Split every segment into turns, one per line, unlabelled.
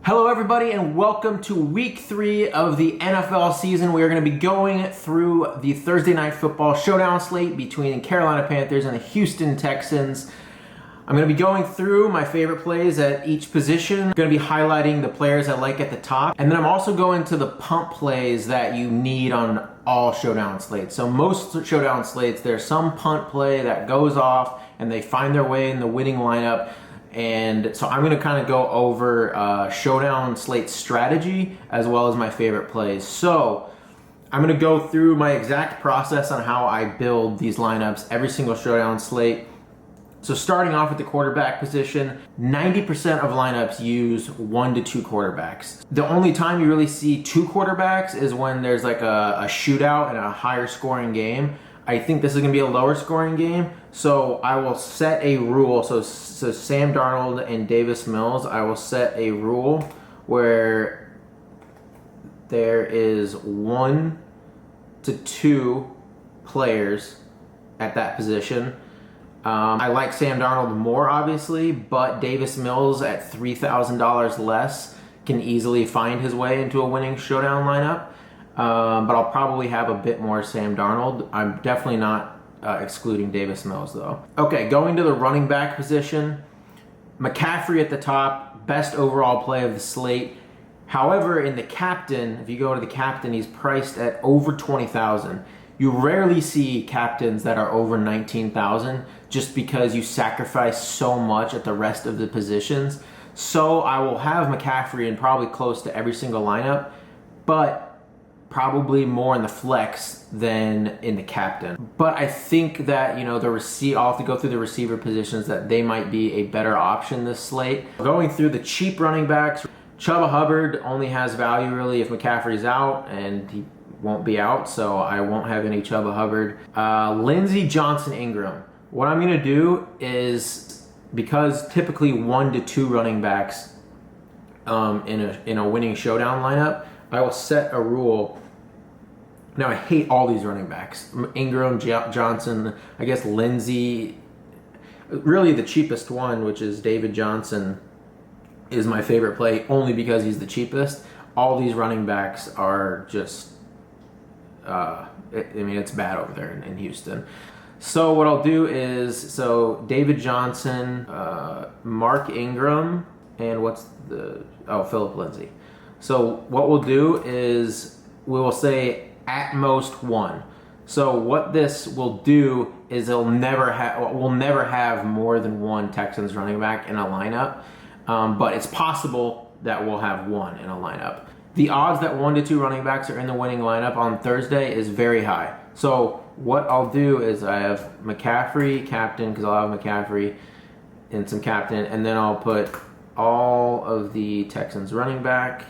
Hello everybody and welcome to week 3 of the NFL season. We are going to be going through the Thursday Night Football showdown slate between the Carolina Panthers and the Houston Texans. I'm going to be going through my favorite plays at each position. I'm going to be highlighting the players I like at the top. And then I'm also going to the pump plays that you need on all showdown slates. So most showdown slates, there's some punt play that goes off and they find their way in the winning lineup. And so I'm going to kind of go over showdown slate strategy as well as my favorite plays. So I'm going to go through my exact process on how I build these lineups every single showdown slate. So starting off with the quarterback position, 90% of lineups use 1 to 2 quarterbacks. The only time you really see 2 quarterbacks is when there's like a shootout and a higher scoring game. I think this is going to be a lower scoring game, so I will set a rule. So Sam Darnold and Davis Mills, I will set a rule where there is 1 to 2 players at that position. I like Sam Darnold more, obviously, but Davis Mills at $3,000 less can easily find his way into a winning showdown lineup. But I'll probably have a bit more Sam Darnold. I'm definitely not excluding Davis Mills, though. Okay, going to the running back position. McCaffrey at the top, best overall play of the slate. However, in the captain, if you go to the captain, he's priced at over $20,000. You rarely see captains that are over $19,000 just because you sacrifice so much at the rest of the positions. So I will have McCaffrey in probably close to every single lineup, but probably more in the flex than in the captain. But I think that, I'll have to go through the receiver positions, that they might be a better option this slate. Going through the cheap running backs, Chuba Hubbard only has value really if McCaffrey's out, and he won't be out, so I won't have any Chuba Hubbard. Lindsey, Johnson, Ingram. What I'm going to do is, because typically 1 to 2 running backs in a winning showdown lineup, I will set a rule. Now, I hate all these running backs. Ingram, Johnson, I guess Lindsey. Really the cheapest one, which is David Johnson, is my favorite play only because he's the cheapest. All these running backs are just, it's bad over there in Houston. So what I'll do is, David Johnson, Mark Ingram, and Philip Lindsay. So what we'll do is we will say at most 1. So what this will do is we'll never have more than 1 Texans running back in a lineup, but it's possible that we'll have 1 in a lineup. The odds that 1 to 2 running backs are in the winning lineup on Thursday is very high. So what I'll do is I have McCaffrey captain, because I'll have McCaffrey in some captain, and then I'll put all of the Texans running back.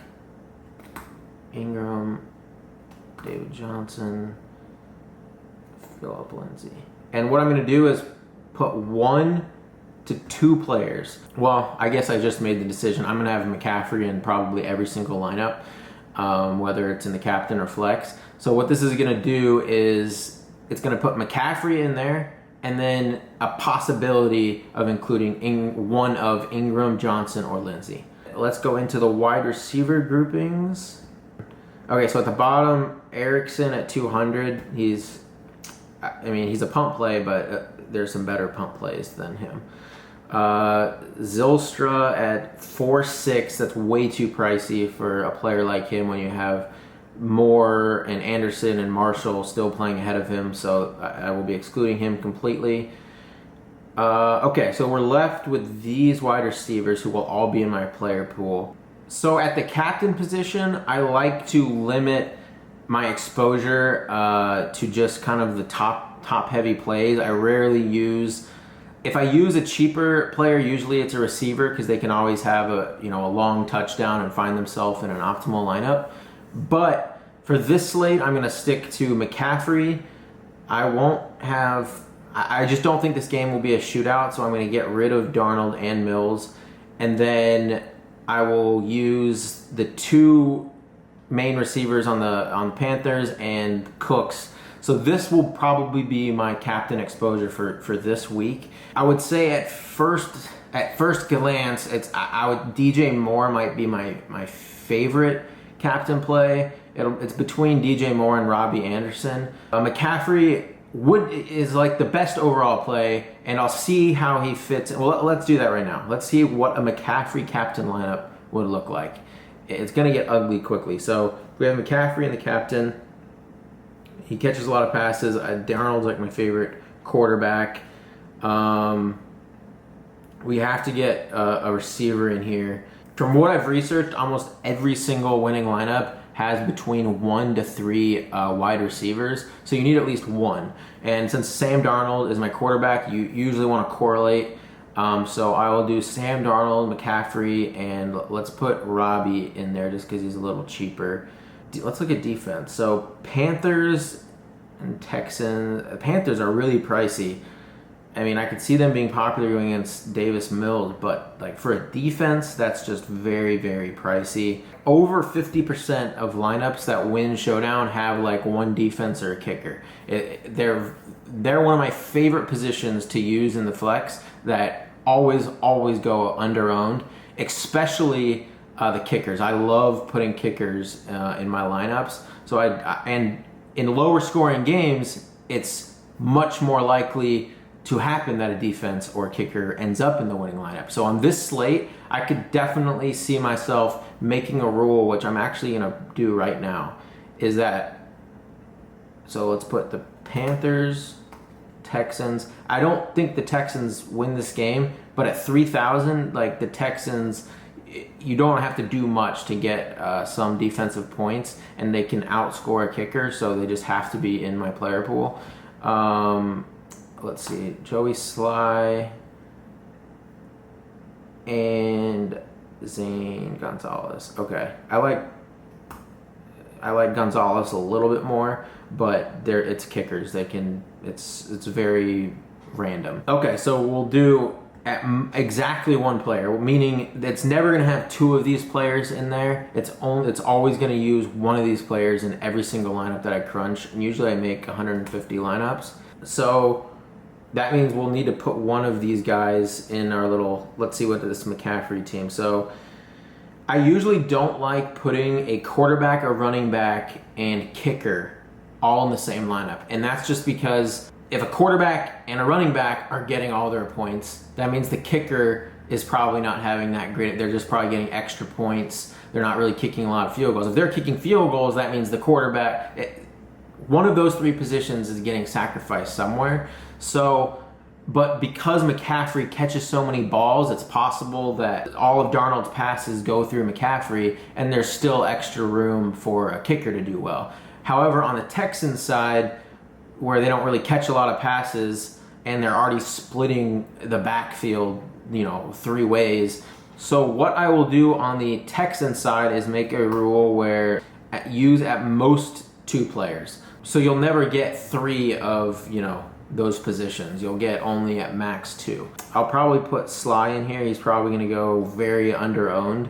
Ingram, David Johnson, Philip Lindsay. And what I'm going to do is put 1 to 2 players. Well, I guess I just made the decision. I'm going to have McCaffrey in probably every single lineup, whether it's in the captain or flex. So what this is going to do is it's going to put McCaffrey in there, and then a possibility of including one of Ingram, Johnson, or Lindsay. Let's go into the wide receiver groupings. Okay, so at the bottom, Erickson at 200. He's a pump play, but there's some better pump plays than him. Zylstra at 4.6. That's way too pricey for a player like him when you have Moore and Anderson and Marshall still playing ahead of him. So I will be excluding him completely. Okay, so we're left with these wide receivers who will all be in my player pool. So at the captain position, I like to limit my exposure to just kind of the top heavy plays. I rarely use, if I use a cheaper player, usually it's a receiver because they can always have a long touchdown and find themselves in an optimal lineup. But for this slate, I'm going to stick to McCaffrey. I just don't think this game will be a shootout, so I'm going to get rid of Darnold and Mills, and then I will use the 2 main receivers on the Panthers and Cooks. So this will probably be my captain exposure for this week. I would say at first at first glance, I would DJ Moore might be my favorite captain play. It's between DJ Moore and Robbie Anderson. McCaffrey is like the best overall play, and I'll see how he fits. Well, let's do that right now. Let's see what a McCaffrey captain lineup would look like. It's going to get ugly quickly. So we have McCaffrey in the captain. He catches a lot of passes. Darnold's like my favorite quarterback. We have to get a receiver in here. From what I've researched, almost every single winning lineup has between 1 to 3 wide receivers, so you need at least one. And since Sam Darnold is my quarterback, you usually want to correlate. So I will do Sam Darnold, McCaffrey, and let's put Robbie in there just because he's a little cheaper. Let's look at defense. So Panthers and Texans. Panthers are really pricey. I mean, I could see them being popular going against Davis Mills, but like for a defense, that's just very, very pricey. Over 50% of lineups that win Showdown have like one defense or a kicker. They're one of my favorite positions to use in the flex that always go under-owned, especially the kickers. I love putting kickers in my lineups. So and in lower scoring games, it's much more likely to happen that a defense or a kicker ends up in the winning lineup. So on this slate, I could definitely see myself making a rule, which I'm actually going to do right now, is that, so let's put the Panthers, Texans. I don't think the Texans win this game, but at 3,000, like the Texans, you don't have to do much to get some defensive points, and they can outscore a kicker, so they just have to be in my player pool. Let's see, Joey Sly and Zane Gonzalez. Okay, I like Gonzalez a little bit more, but it's kickers. It's very random. Okay, so we'll do exactly one player, meaning it's never going to have two of these players in there. It's always going to use one of these players in every single lineup that I crunch, and usually I make 150 lineups. So that means we'll need to put one of these guys in our little, let's see what this McCaffrey team. So I usually don't like putting a quarterback, a running back, and kicker all in the same lineup. And that's just because if a quarterback and a running back are getting all their points, that means the kicker is probably not having that great. They're just probably getting extra points. They're not really kicking a lot of field goals. If they're kicking field goals, that means the quarterback, one of those three positions is getting sacrificed somewhere. So, but because McCaffrey catches so many balls, it's possible that all of Darnold's passes go through McCaffrey, and there's still extra room for a kicker to do well. However, on the Texans side, where they don't really catch a lot of passes, and they're already splitting the backfield, three ways. So what I will do on the Texans side is make a rule where use at most 2 players. So you'll never get 3 of, those positions. You'll get only at max 2. I'll probably put Sly in here. He's probably going to go very under-owned,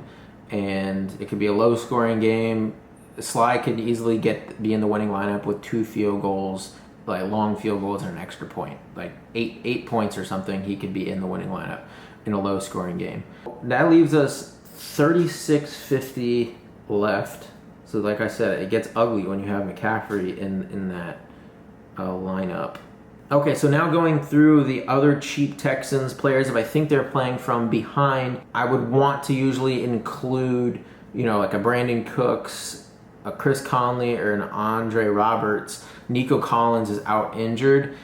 and it could be a low-scoring game. Sly could easily be in the winning lineup with 2 field goals, like long field goals and an extra point. Like 8 points or something, he could be in the winning lineup in a low-scoring game. That leaves us 36.50 left. So like I said, it gets ugly when you have McCaffrey in that lineup. Okay, so now going through the other cheap Texans players, if I think they're playing from behind, I would want to usually include, like a Brandon Cooks, a Chris Conley, or an Andre Roberts. Nico Collins is out injured.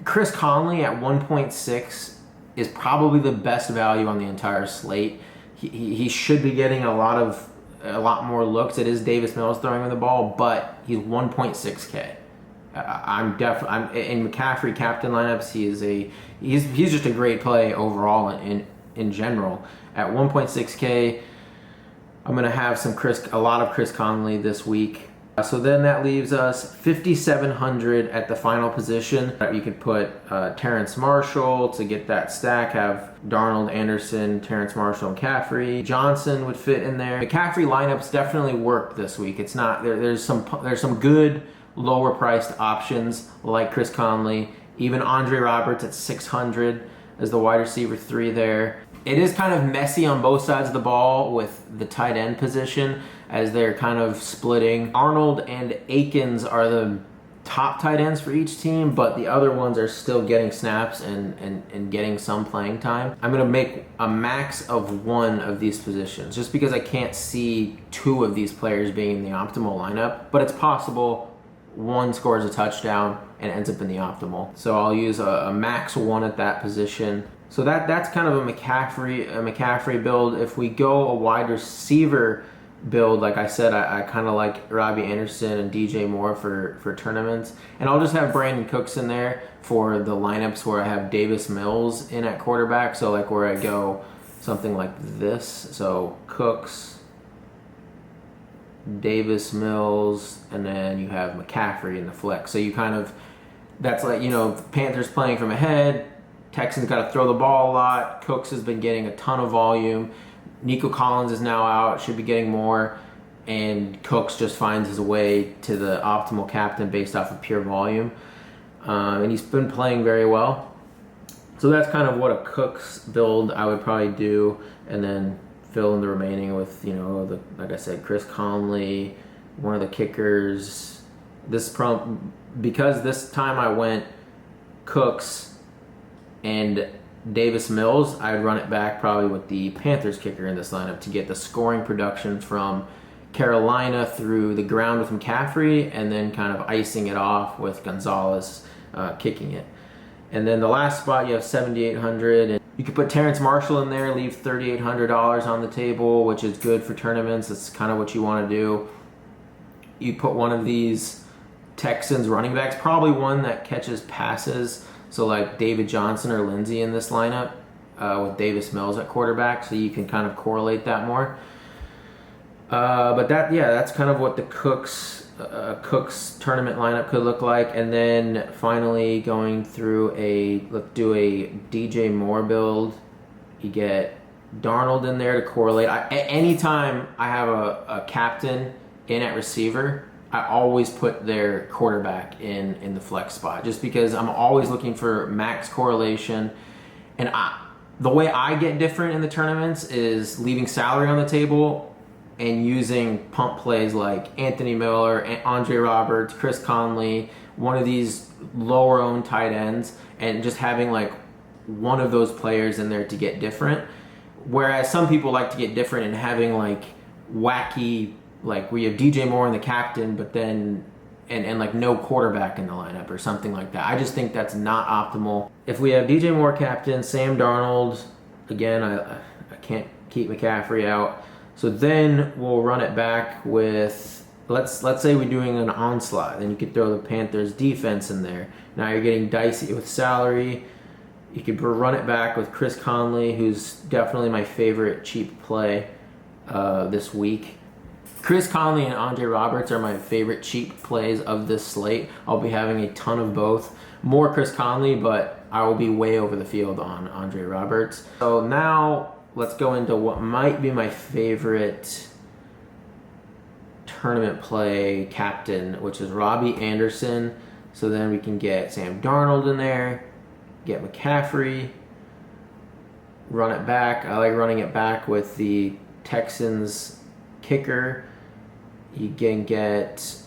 Chris Conley at 1.6 is probably the best value on the entire slate. He should be getting a lot more looks. It is Davis Mills throwing him the ball, but he's 1.6K. I'm in McCaffrey captain lineups. He's just a great play overall in general. At 1.6K, I'm gonna have a lot of Chris Conley this week. So then that leaves us 5,700 at the final position. You could put Terrence Marshall to get that stack. Have Darnold, Anderson, Terrence Marshall, and McCaffrey. Johnson would fit in there. McCaffrey lineups definitely work this week. It's not there's some good lower priced options like Chris Conley, even Andre Roberts at 600. as the wide receiver 3 there. It is kind of messy on both sides of the ball with the tight end position as they're kind of splitting. Arnold and Akins are the top tight ends for each team, but the other ones are still getting snaps and getting some playing time. I'm going to make a max of 1 of these positions just because I can't see 2 of these players being in the optimal lineup, but it's possible one scores a touchdown and ends up in the optimal. So I'll use a max 1 at that position. So that's kind of a McCaffrey build. If we go a wide receiver build, like I said, I kind of like Robbie Anderson and DJ Moore for tournaments. And I'll just have Brandon Cooks in there for the lineups where I have Davis Mills in at quarterback. So like where I go something like this. So Cooks, Davis Mills, and then you have McCaffrey in the flex. So you kind of, that's like, Panthers playing from ahead. Texans got to throw the ball a lot. Cooks has been getting a ton of volume. Nico Collins is now out, should be getting more. And Cooks just finds his way to the optimal captain based off of pure volume. And he's been playing very well. So that's kind of what a Cooks build I would probably do. And then fill in the remaining with, like I said, Chris Conley, one of the kickers. Because this time I went Cooks and Davis Mills, I would run it back probably with the Panthers kicker in this lineup to get the scoring production from Carolina through the ground with McCaffrey and then kind of icing it off with Gonzalez kicking it. And then the last spot you have 7,800, and you could put Terrence Marshall in there, leave $3,800 on the table, which is good for tournaments. That's kind of what you want to do. You put one of these Texans running backs, probably one that catches passes. So like David Johnson or Lindsey in this lineup with Davis Mills at quarterback, so you can kind of correlate that more. But that's kind of what the Cooks tournament lineup could look like. And then finally going through let's do a DJ Moore build. You get Darnold in there to correlate. Anytime I have a captain in at receiver, I always put their quarterback in the flex spot just because I'm always looking for max correlation. And the way I get different in the tournaments is leaving salary on the table and using pump plays like Anthony Miller, Andre Roberts, Chris Conley, one of these lower owned tight ends, and just having like one of those players in there to get different. Whereas some people like to get different and having like wacky, like we have DJ Moore in the captain, but then and like no quarterback in the lineup or something like that. I just think that's not optimal. If we have DJ Moore captain, Sam Darnold, again, I can't keep McCaffrey out. So then we'll run it back with, let's say we're doing an onslaught. Then you could throw the Panthers defense in there. Now you're getting dicey with salary. You could run it back with Chris Conley, who's definitely my favorite cheap play this week. Chris Conley and Andre Roberts are my favorite cheap plays of this slate. I'll be having a ton of both. More Chris Conley, but I will be way over the field on Andre Roberts. So now let's go into what might be my favorite tournament play captain, which is Robbie Anderson. So then we can get Sam Darnold in there, get McCaffrey, run it back. I like running it back with the Texans kicker. You can get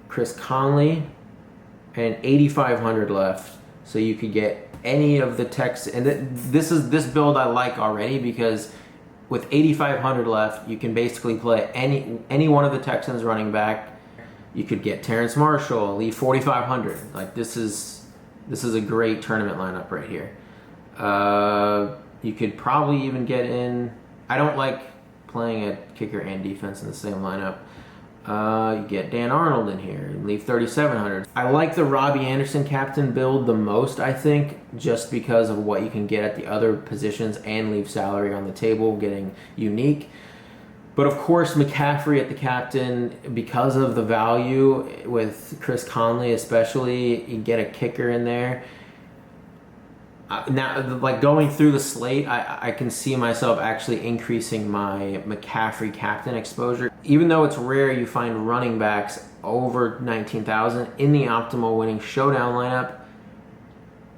Chris Conley and 8,500 left. So you could get any of the Texans. And this build I like already because with 8,500 left, you can basically play any one of the Texans running back. You could get Terrence Marshall, leave 4,500. Like this is a great tournament lineup right here. You could probably even get in. I don't like playing a kicker and defense in the same lineup. You get Dan Arnold in here and leave 3,700. I like the Robbie Anderson captain build the most, I think, just because of what you can get at the other positions and leave salary on the table, getting unique. But of course, McCaffrey at the captain, because of the value with Chris Conley especially, you get a kicker in there. Now, like going through the slate, I can see myself actually increasing my McCaffrey captain exposure. Even though it's rare you find running backs over 19,000 in the optimal winning showdown lineup,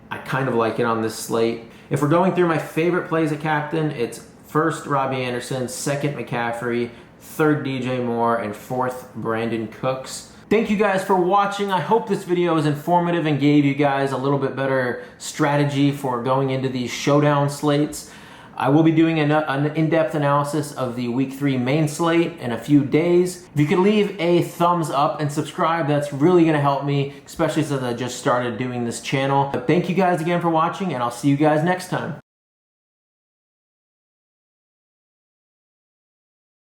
I kind of like it on this slate. If we're going through my favorite plays at captain, it's first Robbie Anderson, second McCaffrey, third DJ Moore, and fourth Brandon Cooks. Thank you guys for watching. I hope this video was informative and gave you guys a little bit better strategy for going into these showdown slates. I will be doing an in-depth analysis of the Week 3 main slate in a few days. If you could leave a thumbs up and subscribe, that's really going to help me, especially since I just started doing this channel. But thank you guys again for watching, and I'll see you guys next time.